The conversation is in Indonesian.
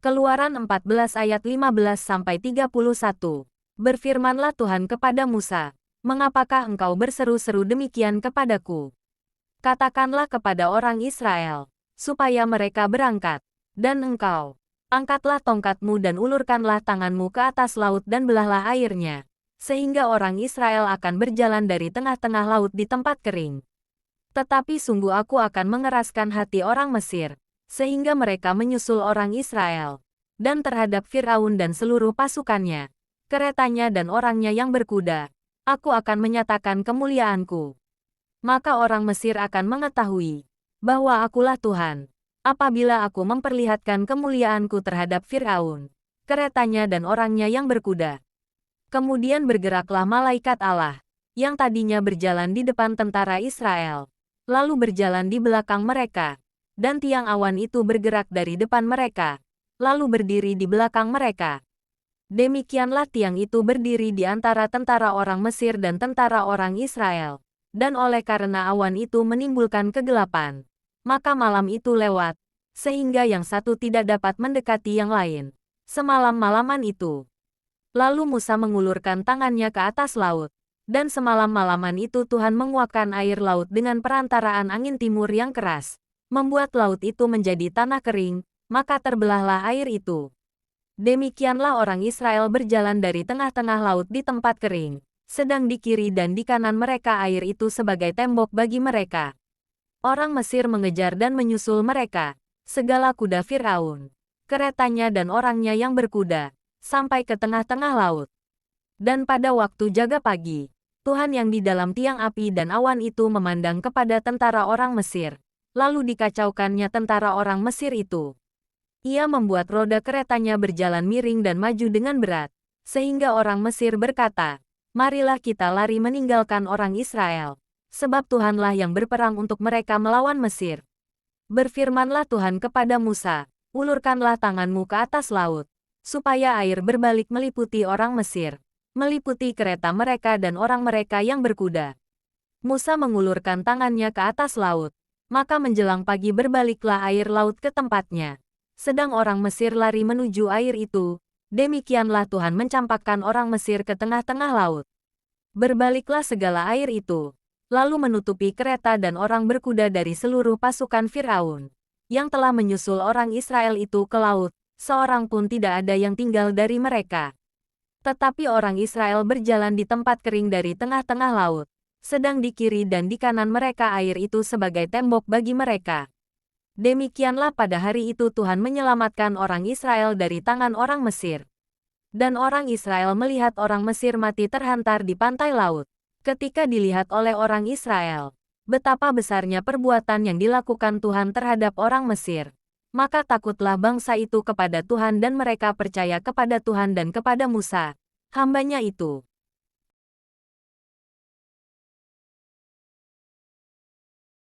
Keluaran 14 ayat 15-31. Berfirmanlah Tuhan kepada Musa, "Mengapakah engkau berseru-seru demikian kepadaku? Katakanlah kepada orang Israel, supaya mereka berangkat. Dan engkau, angkatlah tongkatmu dan ulurkanlah tanganmu ke atas laut dan belahlah airnya, sehingga orang Israel akan berjalan dari tengah-tengah laut di tempat kering. Tetapi sungguh aku akan mengeraskan hati orang Mesir, sehingga mereka menyusul orang Israel. Dan terhadap Firaun dan seluruh pasukannya, keretanya dan orangnya yang berkuda, aku akan menyatakan kemuliaanku. Maka orang Mesir akan mengetahui bahwa akulah Tuhan, apabila aku memperlihatkan kemuliaanku terhadap Firaun, keretanya dan orangnya yang berkuda." Kemudian bergeraklah malaikat Allah, yang tadinya berjalan di depan tentara Israel, lalu berjalan di belakang mereka, dan tiang awan itu bergerak dari depan mereka, lalu berdiri di belakang mereka. Demikianlah tiang itu berdiri di antara tentara orang Mesir dan tentara orang Israel, dan oleh karena awan itu menimbulkan kegelapan, maka malam itu lewat, sehingga yang satu tidak dapat mendekati yang lain, semalam-malaman itu. Lalu Musa mengulurkan tangannya ke atas laut, dan semalam-malaman itu Tuhan menguapkan air laut dengan perantaraan angin timur yang keras, membuat laut itu menjadi tanah kering, maka terbelahlah air itu. Demikianlah orang Israel berjalan dari tengah-tengah laut di tempat kering, sedang di kiri dan di kanan mereka air itu sebagai tembok bagi mereka. Orang Mesir mengejar dan menyusul mereka, segala kuda Firaun, keretanya dan orangnya yang berkuda, sampai ke tengah-tengah laut. Dan pada waktu jaga pagi, Tuhan yang di dalam tiang api dan awan itu memandang kepada tentara orang Mesir, lalu dikacaukannya tentara orang Mesir itu. Ia membuat roda keretanya berjalan miring dan maju dengan berat, sehingga orang Mesir berkata, "Marilah kita lari meninggalkan orang Israel, sebab Tuhanlah yang berperang untuk mereka melawan Mesir." Berfirmanlah Tuhan kepada Musa, "Ulurkanlah tanganmu ke atas laut, supaya air berbalik meliputi orang Mesir, meliputi kereta mereka dan orang mereka yang berkuda." Musa mengulurkan tangannya ke atas laut, maka menjelang pagi berbaliklah air laut ke tempatnya. Sedang orang Mesir lari menuju air itu, demikianlah Tuhan mencampakkan orang Mesir ke tengah-tengah laut. Berbaliklah segala air itu, lalu menutupi kereta dan orang berkuda dari seluruh pasukan Firaun, yang telah menyusul orang Israel itu ke laut, seorang pun tidak ada yang tinggal dari mereka. Tetapi orang Israel berjalan di tempat kering dari tengah-tengah laut, sedang di kiri dan di kanan mereka air itu sebagai tembok bagi mereka. Demikianlah pada hari itu Tuhan menyelamatkan orang Israel dari tangan orang Mesir. Dan orang Israel melihat orang Mesir mati terhantar di pantai laut. Ketika dilihat oleh orang Israel, betapa besarnya perbuatan yang dilakukan Tuhan terhadap orang Mesir, maka takutlah bangsa itu kepada Tuhan dan mereka percaya kepada Tuhan dan kepada Musa, hamba-Nya itu.